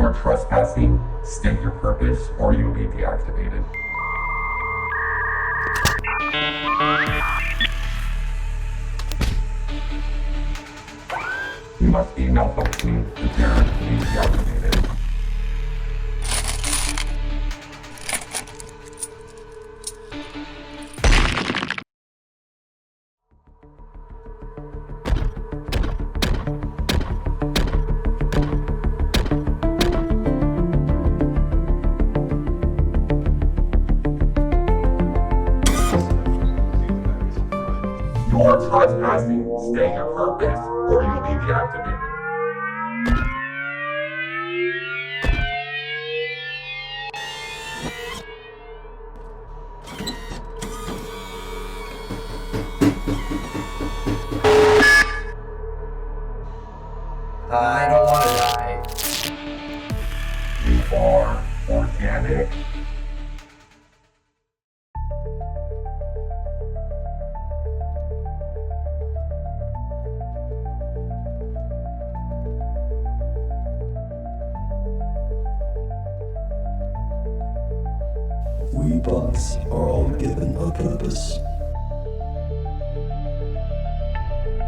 are trespassing, state your purpose, or you will be deactivated. You must be malfunctioning, prepare to be deactivated. You are trespassing, state your purpose, or you will be deactivated. I don't want to die. You are organic. We bots are all given a purpose.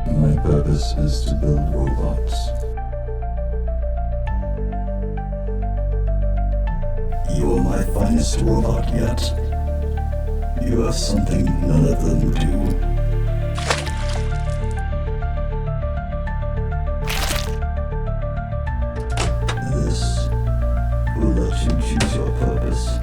My purpose is to build robots. You're my finest robot yet. You have something none of them do. This will let you choose your purpose.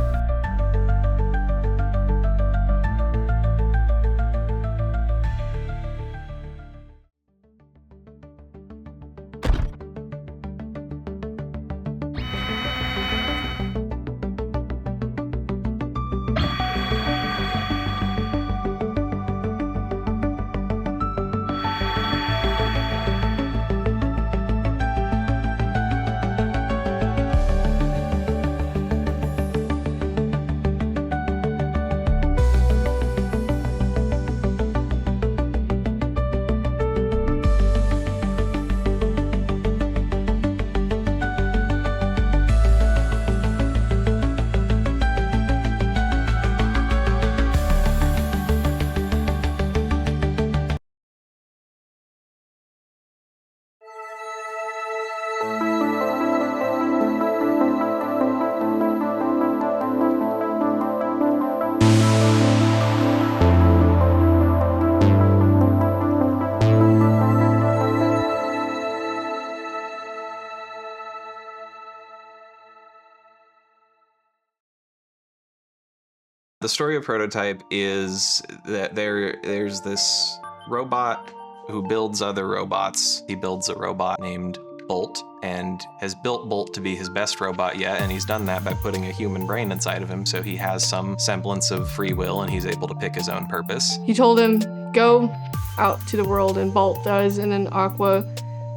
The story of Prototype is that there's this robot who builds other robots. He builds a robot named Bolt and has built Bolt to be his best robot yet, and he's done that by putting a human brain inside of him, so he has some semblance of free will and he's able to pick his own purpose. He told him, go out to the world, and Bolt does, and then Aqua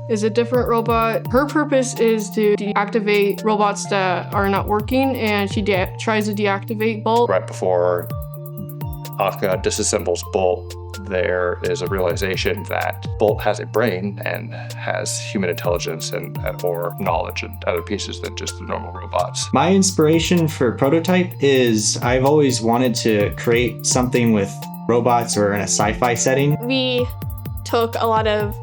is a different robot. Her purpose is to deactivate robots that are not working, and she tries to deactivate Bolt. Right before Aqua disassembles Bolt, there is a realization that Bolt has a brain and has human intelligence and or knowledge and other pieces than just the normal robots. My inspiration for Prototype is I've always wanted to create something with robots or in a sci-fi setting. We took a lot of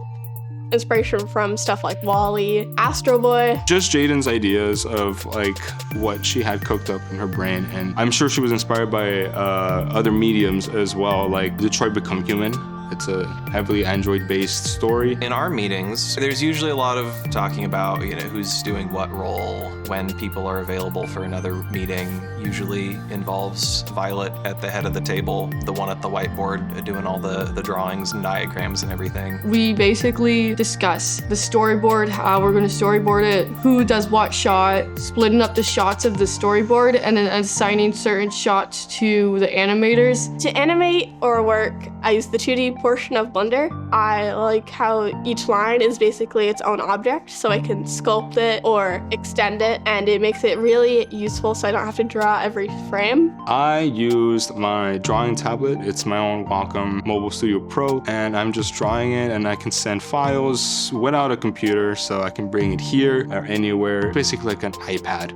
inspiration from stuff like WALL-E, Astro Boy. Just Jaden's ideas of like what she had cooked up in her brain, and I'm sure she was inspired by other mediums as well, like Detroit Become Human. It's a heavily Android-based story. In our meetings, there's usually a lot of talking about, who's doing what role, when people are available for another meeting. Usually involves Violet at the head of the table, the one at the whiteboard doing all the drawings and diagrams and everything. We basically discuss the storyboard, how we're going to storyboard it, who does what shot, splitting up the shots of the storyboard, and then assigning certain shots to the animators. To animate or work, I use the 2D portion of Blender. I like how each line is basically its own object, so I can sculpt it or extend it, and it makes it really useful so I don't have to draw every frame. I used my drawing tablet. It's my own Wacom Mobile Studio Pro, and I'm just drawing it, and I can send files without a computer, so I can bring it here or anywhere. Basically like an iPad,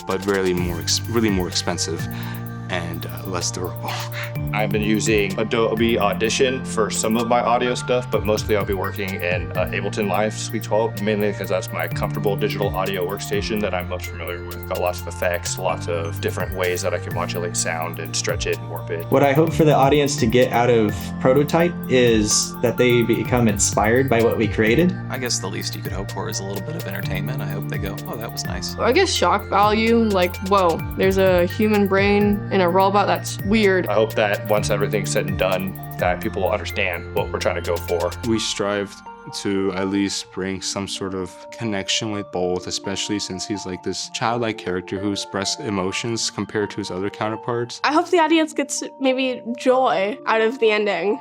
but really more expensive and less durable. I've been using Adobe Audition for some of my audio stuff, but mostly I'll be working in Ableton Live Suite 12, mainly because that's my comfortable digital audio workstation that I'm most familiar with. Got lots of effects, lots of different ways that I can modulate sound and stretch it and warp it. What I hope for the audience to get out of Prototype is that they become inspired by what we created. I guess the least you could hope for is a little bit of entertainment. I hope they go, oh, that was nice. I guess shock value, like, whoa, there's a human brain in a robot, that's weird. I hope that once everything's said and done, that people will understand what we're trying to go for. We strived to at least bring some sort of connection with Bolt, especially since he's like this childlike character who expresses emotions compared to his other counterparts. I hope the audience gets maybe joy out of the ending.